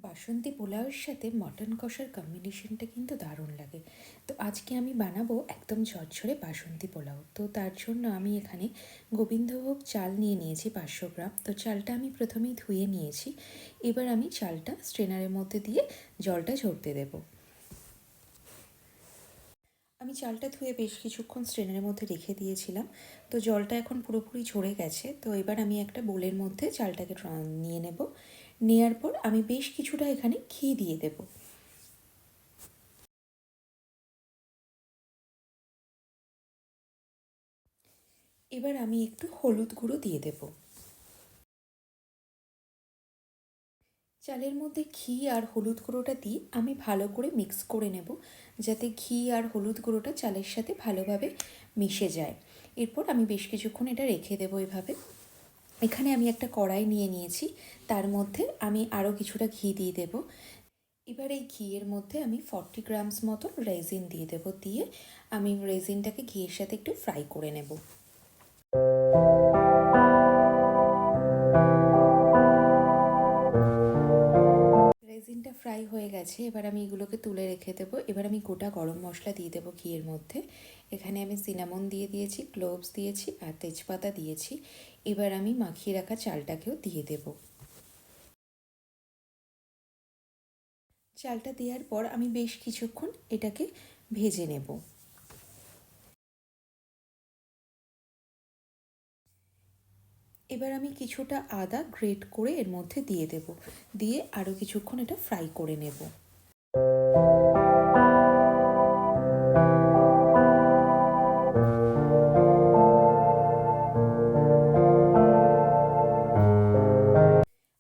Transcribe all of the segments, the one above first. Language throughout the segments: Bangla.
বাসন্তী পোলাওয়ের সাথে মটন কষার কম্বিনেশনটা কিন্তু দারুণ লাগে। তো আজকে আমি বানাবো একদম ঝরঝরে বাসন্তী পোলাও। তো তার জন্য আমি এখানে গোবিন্দভোগ চাল নিয়ে নিয়েছি 500 গ্রাম। তো চালটা আমি প্রথমেই ধুয়ে নিয়েছি। এবার আমি চালটা স্ট্রেনারের মধ্যে দিয়ে জলটা ঝরতে দেবো। আমি চালটা ধুয়ে বেশ কিছুক্ষণ স্ট্রেনারের মধ্যে রেখে দিয়েছিলাম। তো জলটা এখন পুরোপুরি ঝরে গেছে। তো এবার আমি একটা বোলের মধ্যে চালটাকে নিয়ে নেব। নেওয়ার পর আমি বেশ কিছুটা এখানে ঘি দিয়ে দেব। এবার আমি একটু হলুদ গুঁড়ো দিয়ে দেব। চালের মধ্যে ঘি আর হলুদ গুঁড়োটা দিয়ে আমি ভালো করে মিক্স করে নেব, যাতে ঘি আর হলুদ গুঁড়োটা চালের সাথে ভালোভাবে মিশে যায়। এরপর আমি বেশ কিছুক্ষণ এটা রেখে দেবো এভাবে। এখানে আমি একটা কড়াই নিয়ে নিয়েছি, তার মধ্যে আমি আরও কিছুটা ঘি দিয়ে দেব। এবার এই ঘিয়ের মধ্যে আমি 40 গ্রামস মতো রেজিন দিয়ে দেব। দিয়ে আমি রেজিনটাকে ঘিয়ের সাথে একটু ফ্রাই করে নেব। রেজিনটা ফ্রাই হয়ে গেছে। এবার আমি এগুলোকে তুলে রেখে দেবো। এবার আমি গোটা গরম মশলা দিয়ে দেবো ঘিয়ের মধ্যে। এখানে আমি সিনামন দিয়ে দিয়েছি, ক্লোভস দিয়েছি আর তেজপাতা দিয়েছি। এবার আমি মাখিয়ে রাখা চালটাকেও দিয়ে দেবো। চালটা দেওয়ার পর আমি বেশ কিছুক্ষণ এটাকে ভেজে নেব। এবার আমি কিছুটা আদা গ্রেট করে এর মধ্যে দিয়ে দেব। দিয়ে আরও কিছুক্ষণ এটা ফ্রাই করে নেব।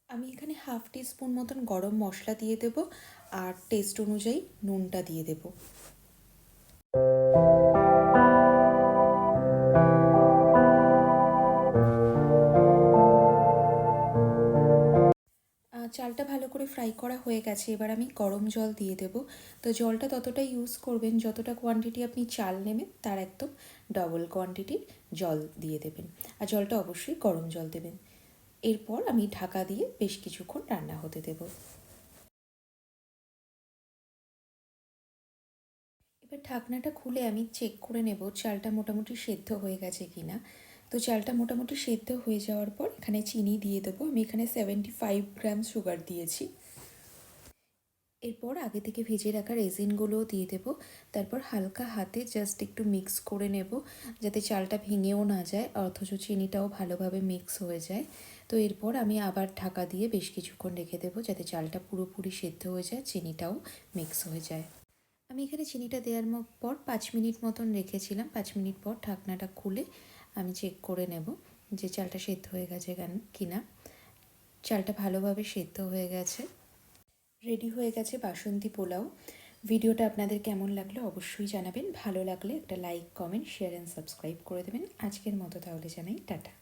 আমি এখানে হাফ টিস্পুন মতন গরম মশলা দিয়ে দেব আর টেস্ট অনুযায়ী নুনটা দিয়ে দেব। চালটা ভালো করে ফ্রাই করা হয়ে গেছে। এবার আমি গরম জল দিয়ে দেব। তো জলটা ততটা ইউজ করবেন যতটা কোয়ান্টিটি আপনি চাল নেবেন তার একদম ডবল কোয়ান্টিটির জল দিয়ে দেবেন। আর জলটা অবশ্যই গরম জল দেবেন। এরপর আমি ঢাকা দিয়ে বেশ কিছুক্ষণ রান্না হতে দেব। এবার ঢাকনাটা খুলে আমি চেক করে নেব চালটা মোটামুটি সেদ্ধ হয়ে গেছে কিনা। তো চালটা মোটামুটি সেদ্ধ হয়ে যাওয়ার পর এখানে চিনি দিয়ে দেবো। আমি এখানে 75 গ্রাম সুগার দিয়েছি। এরপর আগে থেকে ভেজে রাখা রেজিনগুলোও দিয়ে দেবো। তারপর হালকা হাতে জাস্ট একটু মিক্স করে নেব, যাতে চালটা ভেঙেও না যায় অথচ চিনিটাও ভালোভাবে মিক্স হয়ে যায়। তো এরপর আমি আবার ঢাকা দিয়ে বেশ কিছুক্ষণ রেখে দেবো, যাতে চালটা পুরোপুরি সেদ্ধ হয়ে যায়, চিনিটাও মিক্স হয়ে যায়। আমি এখানে চিনিটা দেওয়ার পর 5 মিনিট মতন রেখেছিলাম। 5 মিনিট পর ঢাকনাটা খুলে আমি চেক করে নেব যে চালটা সেদ্ধ হয়ে গেছে কিনা। চালটা ভালোভাবে সেদ্ধ হয়ে গেছে। রেডি হয়ে গেছে বাসন্তী পোলাও। ভিডিওটা আপনাদের কেমন লাগলো অবশ্যই জানাবেন। ভালো লাগলে একটা like, comment, share and subscribe করে দেবেন। আজকের মতো তাহলে জানাই টাটা।